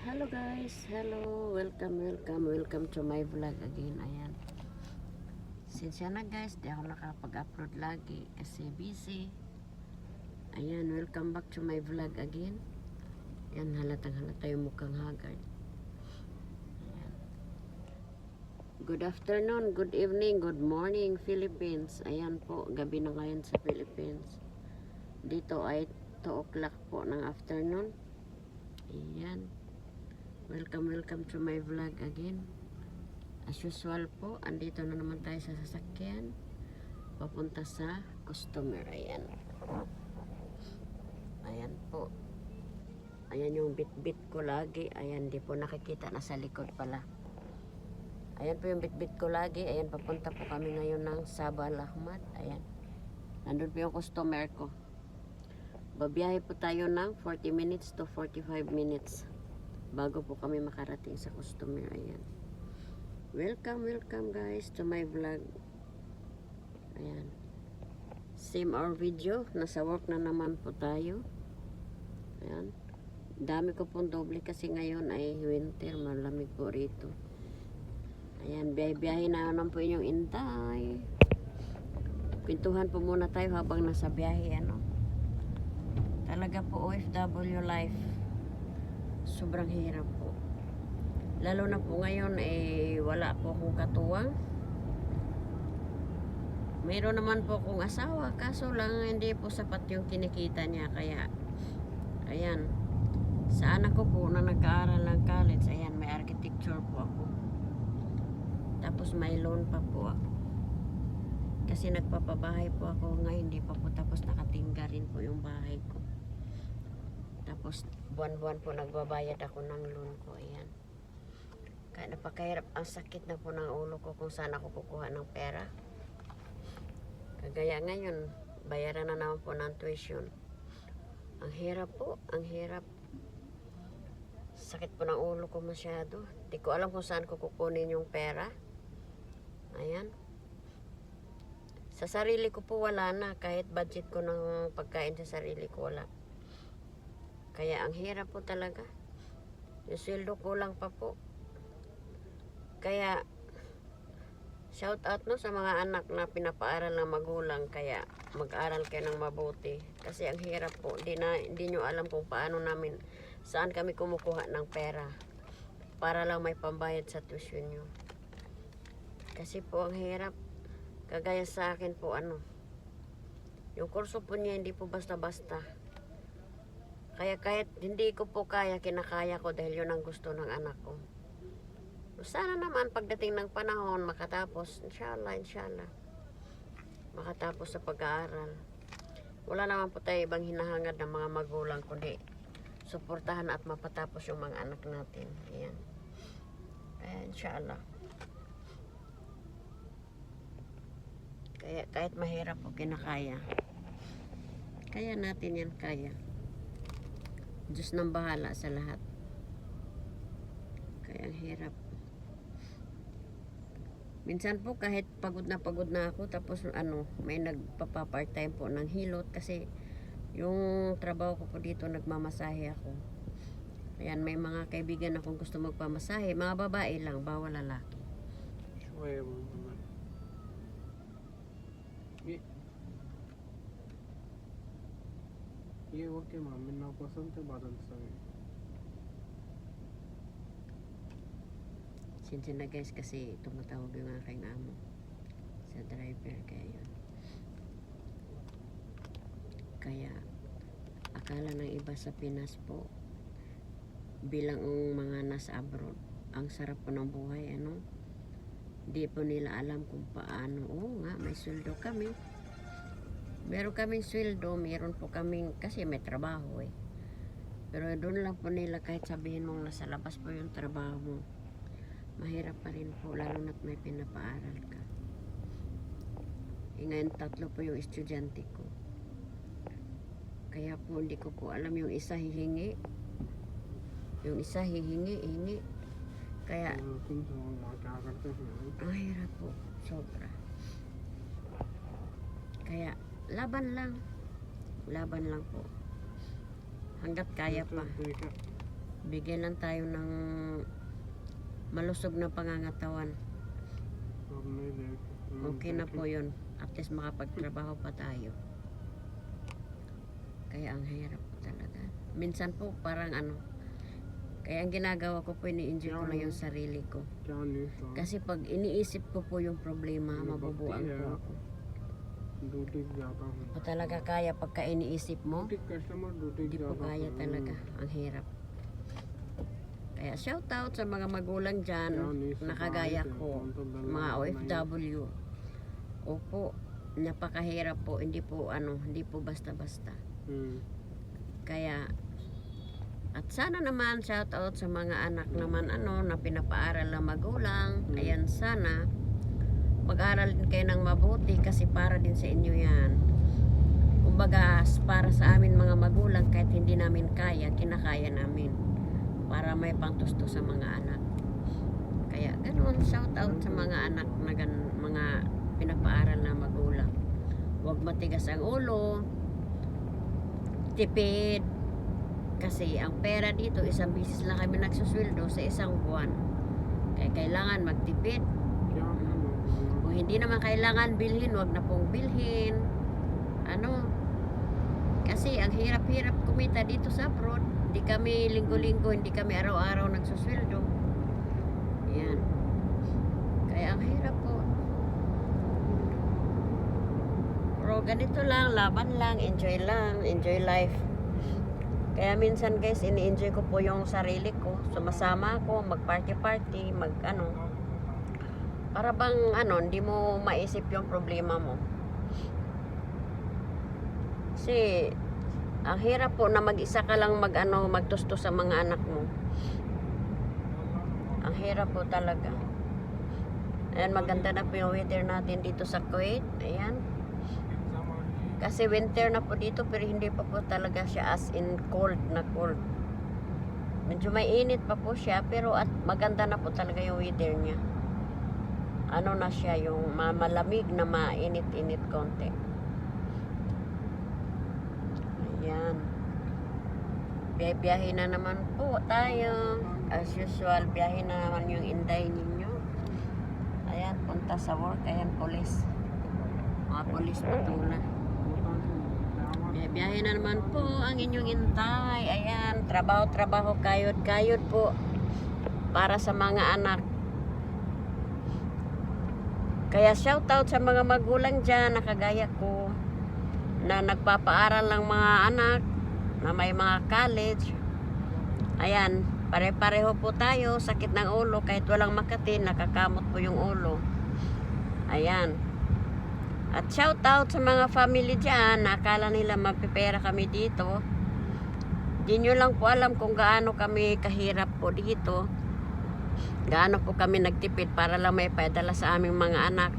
Hello guys, hello, welcome to my vlog again. Ayan, sinsya na guys, di ako nakapag-upload lagi kasi busy. Ayan, welcome back to my vlog again. Ayan, halatang halata yung mukhang haggard. Ayan. Good afternoon, good evening, good morning Philippines. Ayan po, gabi na ngayon sa Philippines. Dito ay 2 o'clock po ng afternoon. Ayan, welcome to my vlog again. As usual po, andito na naman tayo sa sasakyan papunta sa customer. Ayan, ayan po, ayan yung bit ko lagi. Ayan, di po nakikita, nasa likod pala. Ayan po yung bit ko lagi. Ayan, papunta po kami ngayon ng Sabah Al Ahmad. Ayan, nandun po yung customer ko. Babiyahe po tayo ng 40 minutes to 45 minutes bago po kami makarating sa customer. Ayan, welcome guys to my vlog. Ayan, same our video, nasa work na naman po tayo. Ayan, dami ko pong doble kasi ngayon ay winter, malamig po rito. Ayan, biyahe na naman po inyong intay. Pintuhan po muna tayo habang nasa biyahe. Ano, talaga po OFW life, sobrang hirap po. Lalo na po ngayon wala po akong katuwang. Mayroon naman po akong asawa, kaso lang hindi po sapat yung kinikita niya. Kaya ayan, sa anak ko po na nag-aaral ng college, ayan, may architecture po ako. Tapos may loan pa po ako. Kasi nagpapabahay po ako ngayon, hindi pa po tapos, nakatingga rin po yung bahay ko. Tapos buwan-buwan po nagbabayad ako ng loan ko. Ayan, kaya napakahirap, ang sakit na po ng ulo ko kung saan ako kukuha ng pera. Kagaya ngayon, bayaran na naman po ng tuition. Ang hirap po, ang hirap. Sakit po ng ulo ko masyado. Di ko alam kung saan ko kukunin yung pera. Ayan, sa sarili ko po wala na, kahit budget ko ng pagkain sa sarili ko wala. Kaya ang hirap po talaga. Yung sweldo ko lang pa po. Kaya shout out no sa mga anak na pinapaaral ng magulang. Kaya mag-aral kayo ng mabuti. Kasi ang hirap po. Hindi nyo alam kung paano namin, saan kami kumukuha ng pera para lang may pambayad sa tuition nyo. Kasi po ang hirap. Kagaya sa akin po, yung kurso po niya hindi po basta-basta. Kaya kahit hindi ko po kaya, kinakaya ko dahil yun ang gusto ng anak ko. Sana naman pagdating ng panahon makatapos, inshallah makatapos sa pag-aaral. Wala naman po tayo ibang hinahangad ng mga magulang kundi suportahan at mapatapos yung mga anak natin. Ayan, kaya inshallah. Kaya kahit mahirap po, kinakaya. Kaya natin yan, kaya. Diyos nang bahala sa lahat. Kaya ang hirap. Minsan po kahit pagod na ako, tapos may nagpapa-part time po ng hilot kasi yung trabaho ko po dito, nagmamasahe ako. Ayan, may mga kaibigan akong gusto magpamasahe, mga babae lang, bawal lalaki. ये okay mummy ना पसंद थे बादल संग Sinsya na guys kasi tumatawag yung aking amo sa driver. Kaya yun, kaya akala ng iba sa Pinas po, bilang mga nasa abroad, ang sarap po ng buhay. Di po nila alam kung paano. Oo nga, may sweldo kami, meron kaming sweldo, meron po kaming, kasi may trabaho pero doon lang po nila, kahit sabihin mong nasa labas po yung trabaho mo, mahirap pa rin po, lalo na't may pinapaaral ka. Ngayon 3 po yung estudyante ko. Kaya po hindi ko po alam, yung isa hihingi, yung isa hingi. Kaya ang hirap po, sobra. Kaya laban lang po hanggat kaya pa. Bigyan lang tayo ng malusog na pangangatawan. अब नहीं देख Okay na po yun. At least makapagtrabaho pa tayo. Kaya ang hirap po talaga. Minsan po parang kaya ang ginagawa ko po, ini-enjoy ko lang yung sarili ko. क्या न्यूज़ था Kasi pag iniisip ko po yung problema, mabubuang po ako. Duty जाता हूँ O talaga kaya pagka iniisip mo, duty customer duty hindi po kaya talaga. Ang hirap. Kaya shout out sa mga magulang dyan na kagaya ko, mga OFW. Opo, napakahirap po, hindi po basta-basta. Kaya at sana naman shout out sa mga anak naman na pinapaaral ng magulang. Ayan, sana mag-aral din kayo ng mabuti kasi para din sa inyo yan. Kumbaga para sa amin mga magulang, kahit hindi namin kaya, kinakaya namin para may pangtusto sa mga anak. Kaya ganun, shout out sa mga anak na mga pinapaaral na magulang. Huwag matigas ang ulo, tipid, kasi ang pera dito, isang bisis lang kami nagsusweldo sa isang buwan. Kaya kailangan magtipid. Kung hindi naman kailangan bilhin, wag na pong bilhin. Kasi ang hirap-hirap kumita dito sa abroad. Hindi kami linggo-linggo, hindi kami araw-araw nagsusweldo. Yan. Kaya ang hirap po. Pero ganito lang, laban lang, enjoy life. Kaya minsan guys, ini-enjoy ko po yung sarili ko. Sumasama ako, mag-party-party, para bang hindi mo maisip yung problema mo. Kasi ang hirap po na mag-isa ka lang magtusto sa mga anak mo. Ang hirap po talaga. Ayan, maganda na po yung weather natin dito sa Kuwait. Ayan. Kasi winter na po dito, pero hindi pa po talaga siya as in cold na cold. Medyo may init pa po siya, pero at maganda na po talaga yung weather niya. Na siya, yung malamig na mainit-init konti. Ayan. Biyahe na naman po tayo. As usual, biyahe na naman yung Inday ninyo. Ayan, punta sa work. Ayan, police. Mga police patula. Biyahe na naman po ang inyong Intay. Ayan, trabaho, kayod po para sa mga anak. Kaya shout out sa mga magulang dyan na kagaya ko, na nagpapaaral ng mga anak na may mga college. Ayan, pare-pareho po tayo, sakit ng ulo, kahit walang makati, nakakamot po yung ulo. Ayan. At shout out sa mga family dyan na akala nila mapipera kami dito. Di nyo lang po alam kung gaano kami kahirap po dito. Gaano po kami nagtipid para lang may padala sa aming mga anak.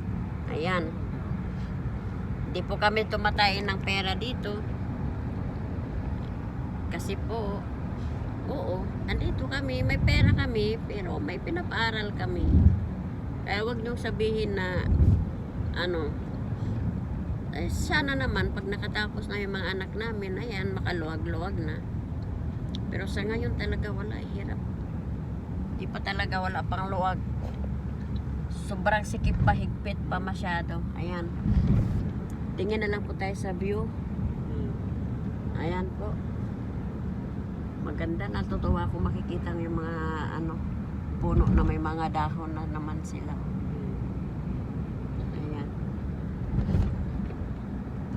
Ayan. Di po kami tumatayin ng pera dito. Kasi po, oo, andito kami, may pera kami, pero may pinapaaral kami. Kaya wag nyo sabihin na sana naman pag nakatapos na yung mga anak namin, ayan, makaluwag-luwag na. Pero sa ngayon talaga wala, hirap. Di pa talaga wala pang luwag. Sobrang sikip pa, higpit pa masyado. Ayan. Tingin na lang po tayo sa view. Ayan po. Maganda, natutuwa ko makikita yung mga puno na may mga dahon na naman sila. Ayan.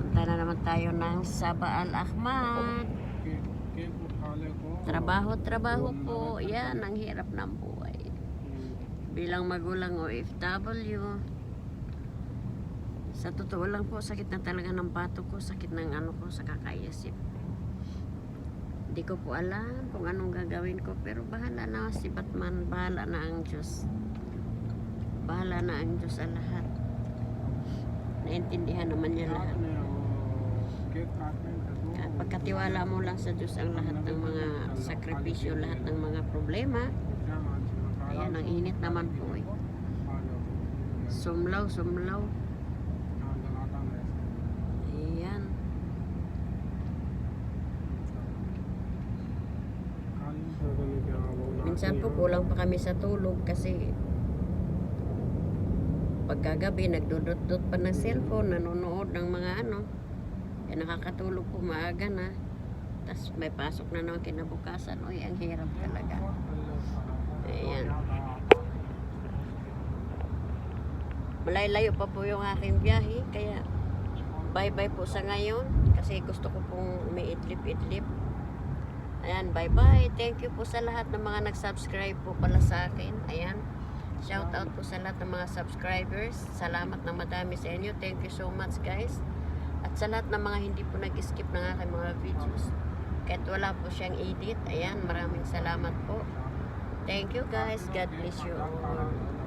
Punta na naman tayo ng Sabah Al Ahmad. Trabaho po. Yan, ang hirap ng buhay. Bilang magulang OFW. Sa totoo lang po, sakit na talaga ng bato ko. Sakit ng ko sa kakaisip. Hindi ko po alam kung anong gagawin ko. Pero bahala na si Batman. Bahala na ang Diyos. Bahala na ang Diyos sa lahat. Naintindihan naman niya lahat. At pagkatiwala mo lang sa Diyos ang lahat ng mga sakripisyo, lahat ng mga problema. Ayan, ang init naman po eh. Sumlaw. Ayan. Minsan po kulang pa kami sa tulog kasi pagkagabi nagdudot-dot pa ng cellphone, nanonood ng mga ano. Kaya nakakatulog po maaga na. Tapos may pasok na naman kinabukasan. Uy, ang hirap talaga. Ayan. Malay-layo pa po yung aking biyahe. Kaya bye-bye po sa ngayon. Kasi gusto ko pong umiidlip-idlip. Ayan, bye-bye. Thank you po sa lahat ng mga nag-subscribe po pala sa akin. Ayan. Shout out po sa lahat ng mga subscribers. Salamat na madami sa inyo. Thank you so much, guys. At sa lahat ng mga hindi po nag-skip ng aking mga videos. Kahit wala po siyang edit. Ayan, maraming salamat po. Thank you, guys. God bless you all.